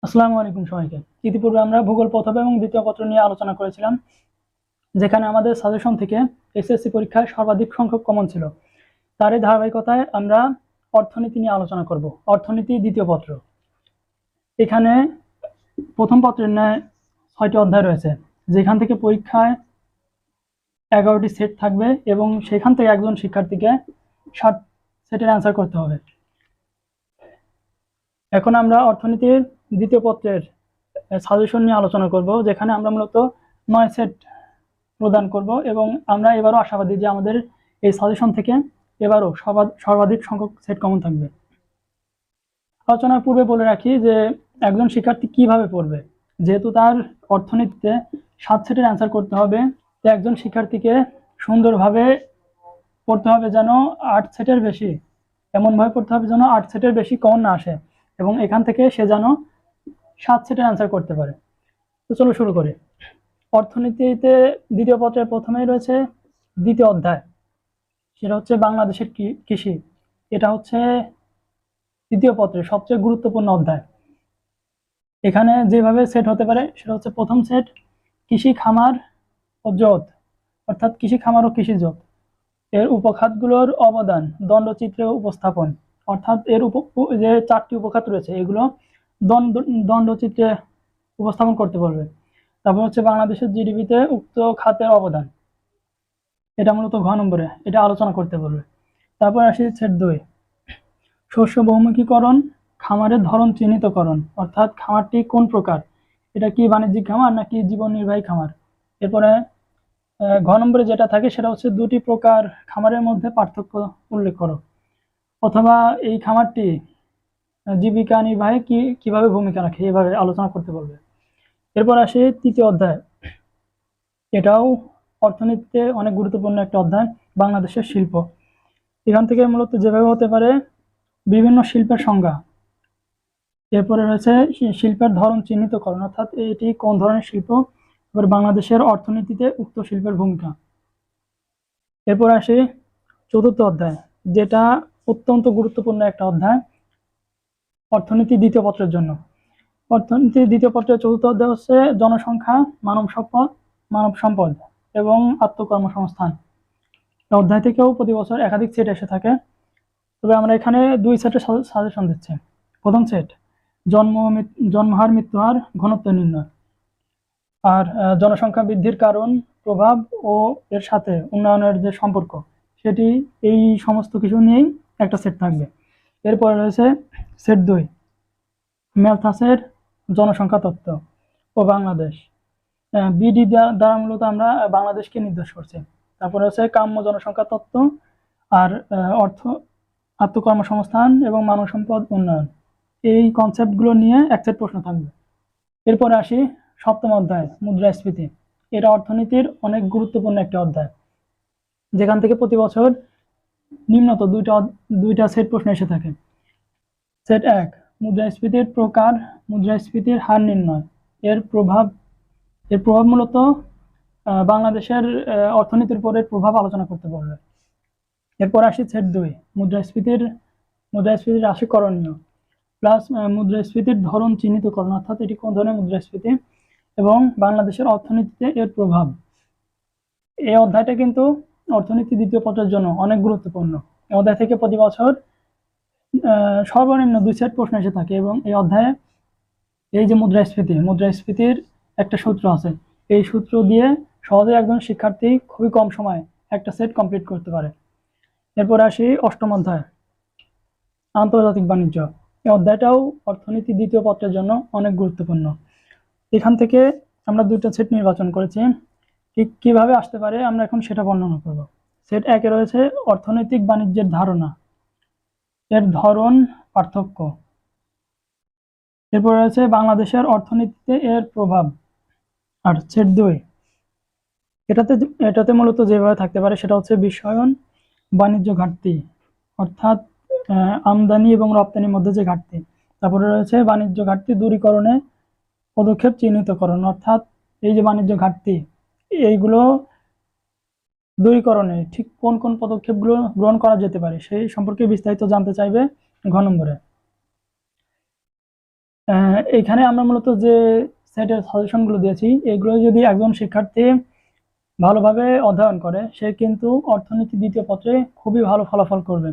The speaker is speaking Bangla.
আসসালামু আলাইকুম সবাইকে। ইতিপূর্বে আমরা ভূগোল প্রথম এবং দ্বিতীয় পত্র নিয়ে আলোচনা করেছিলাম, যেখানে আমাদের সাজেশন থেকে এসএসসি পরীক্ষায় সর্বাধিক সংখ্যক কমন ছিল। তারই ধারাবাহিকতায় আমরা অর্থনীতি নিয়ে আলোচনা করব। অর্থনীতি দ্বিতীয় পত্র। এখানে প্রথম পত্রের ন্যায় ৬টি অধ্যায় রয়েছে, যেখান থেকে পরীক্ষায় ১১টি সেট থাকবে এবং সেখান থেকে একজন শিক্ষার্থীকে ৬০ সেটের অ্যান্সার করতে হবে। এখন আমরা অর্থনীতির দ্বিতীয় পত্রের সাজেশন নিয়ে আলোচনা করব, যেখানে আমরা মূলত ৯ সেট প্রদান করব এবং আমরা এবারও আশাবাদী যে আমাদের এই সাজেশন থেকে এবারও সর্বাধিক সংখ্যক সেট কমন থাকবে। আলোচনার পূর্বে বলে রাখি যে একজন শিক্ষার্থী কিভাবে পড়বে। যেহেতু তার অর্থনীতিতে ৭ সেটের অ্যান্সার করতে হবে, তো একজন শিক্ষার্থীকে সুন্দরভাবে পড়তে হবে যেন ৮ সেটের বেশি, এমনভাবে পড়তে হবে যেন ৮ সেটের বেশি কমন না আসে এবং এখান থেকে সে যেন ৭ সেটের অ্যান্সার করতে পারে। তো চলো শুরু করি। অর্থনীতিতে দ্বিতীয় পত্রের প্রথমেই রয়েছে দ্বিতীয় অধ্যায়, সেটা হচ্ছে বাংলাদেশের কৃষি। এটা হচ্ছে দ্বিতীয় পত্রের সবচেয়ে গুরুত্বপূর্ণ অধ্যায়। এখানে যেভাবে সেট হতে পারে সেটা হচ্ছে প্রথম সেট কৃষি খামার ও জোত, অর্থাৎ কৃষি খামার ও কৃষিজোত, এর উপখাতগুলোর অবদান দণ্ডচিত্রে উপস্থাপন, অর্থাৎ এর যে 4টি উপখাত রয়েছে এগুলো দণ্ডচিত্রে উপস্থাপন করতে পারবে। তারপর হচ্ছে বাংলাদেশের জিডিপিতে উক্ত খাতের অবদান, এটা মূলত ঘ নম্বরে এটা আলোচনা করতে বলবে। তারপর আসি সেট 2 শস্য বহুমুখীকরণ, খামারের ধরন চিহ্নিতকরণ, অর্থাৎ খামারটি কোন প্রকার, এটা কি বাণিজ্যিক খামার নাকি জীবন নির্বাহী খামার। এরপরে ঘ নম্বরে যেটা থাকে সেটা হচ্ছে দুটি প্রকার খামারের মধ্যে পার্থক্য উল্লেখ করো, অথবা এই খামারটি জীবিকা নির্বাহে কিভাবে ভূমিকা রাখে, এভাবে আলোচনা করতে বলবে। এরপর আসে তৃতীয় অধ্যায়, এটাও অর্থনীতিতে অনেক গুরুত্বপূর্ণ একটা অধ্যায়, বাংলাদেশের শিল্প। এখান থেকে মূলত যেভাবে হতে পারে বিভিন্ন শিল্পের সংজ্ঞা, এরপরে রয়েছে শিল্পের ধরন চিহ্নিতকরণ, অর্থাৎ এটি কোন ধরনের শিল্প, এবার বাংলাদেশের অর্থনীতিতে উক্ত শিল্পের ভূমিকা। এরপর আসি চতুর্থ অধ্যায়, যেটা অত্যন্ত গুরুত্বপূর্ণ একটা অধ্যায় অর্থনীতি দ্বিতীয় পত্রের জন্য। অর্থনীতি দ্বিতীয় পত্রের চতুর্থ অধ্যায় হচ্ছে জনসংখ্যা, মানব সম্পদ এবং আত্মকর্মসংস্থান। অধ্যায় থেকেও প্রতি বছর একাধিক সেট এসে থাকে, তবে আমরা এখানে 2 সেটের সাজেশন দিচ্ছি। প্রথম সেট জন্মহার, মৃত্যুহার, ঘনত্ব নির্ণয়, আর জনসংখ্যা বৃদ্ধির কারণ, প্রভাব ও এর সাথে উন্নয়নের যে সম্পর্ক, সেটি এই সমস্ত কিছু নিয়েই একটা সেট থাকবে। এরপরে রয়েছে সেট 2 ম্যালথাসের জনসংখ্যা তত্ত্ব ও বাংলাদেশ। বিডি দ্বারা মূলত আমরা বাংলাদেশকে নির্দেশ করছি। তারপরে হচ্ছে কাম্য জনসংখ্যা তত্ত্ব আর অর্থ আত্মকর্মসংস্থান এবং মানব সম্পদ উন্নয়ন, এই কনসেপ্টগুলো নিয়ে এক সেট প্রশ্ন থাকবে। এরপরে আসি সপ্তম অধ্যায় মুদ্রাস্ফীতি। এটা অর্থনীতির অনেক গুরুত্বপূর্ণ একটা অধ্যায়, যেখান থেকে প্রতি বছর নিম্নত দুইটা সেট প্রশ্ন এসে থাকে। সেট 1 মুদ্রাস্ফীতির প্রকার, মুদ্রাস্ফীতির হার নির্ণয়, এর প্রভাব মূলত বাংলাদেশের অর্থনীতির উপরে প্রভাব আলোচনা করতে পারবে। এরপর আসি সেট 2 মুদ্রাস্ফীতির রাশি করণীয় প্লাস মুদ্রাস্ফীতির ধরন চিহ্নিতকরণ, অর্থাৎ এটি কোন ধরনের মুদ্রাস্ফীতি এবং বাংলাদেশের অর্থনীতিতে এর প্রভাব। এই অধ্যায়টা কিন্তু অর্থনীতি দ্বিতীয় পত্রের জন্য অনেক গুরুত্বপূর্ণ। এই অধ্যায় থেকে প্রতি বছর সর্বনিম্ন 2 সেট প্রশ্ন এসে থাকে এবং এই অধ্যায়ে এই যে মুদ্রাস্ফীতির একটা সূত্র আছে, এই সূত্র দিয়ে সহজে একজন শিক্ষার্থী খুবই কম সময়ে একটা সেট কমপ্লিট করতে পারে। এরপর আসি অষ্টম অধ্যায় আন্তর্জাতিক বাণিজ্য। এই অধ্যায়টাও অর্থনীতি দ্বিতীয় পত্রের জন্য অনেক গুরুত্বপূর্ণ। এখান থেকে আমরা 2টা সেট নির্বাচন করেছি, ঠিক কিভাবে আসতে পারে আমরা এখন সেটা বর্ণনা করব। সেট 1 রয়েছে অর্থনৈতিক বাণিজ্যের ধারণা, এর ধরন, পার্থক্য। এরপর রয়েছে বাংলাদেশের অর্থনীতিতে এর প্রভাব। আর সেট 2 এটাতে মূলত যেভাবে থাকতে পারে সেটা হচ্ছে বিশ্বায়ন, বাণিজ্য ঘাটতি, অর্থাৎ আমদানি এবং রপ্তানির মধ্যে যে ঘাটতি। তারপরে রয়েছে বাণিজ্য ঘাটতি দূরীকরণে পদক্ষেপ চিহ্নিতকরণ, অর্থাৎ এই যে বাণিজ্য ঘাটতি এইগুলো দূরীকরণে ঠিক কোন কোন পদক্ষেপগুলো গ্রহণ করা যেতে পারে সেই সম্পর্কে বিস্তারিত জানতে চাইবে ঘ নম্বরে। এখানে আমরা মূলত যে সেটের সাজেশনগুলো দিয়েছি এগুলো যদি একজন শিক্ষার্থী ভালোভাবে অধ্যয়ন করে সে কিন্তু অর্থনীতি দ্বিতীয় পত্রে খুবই ভালো ফলাফল করবে।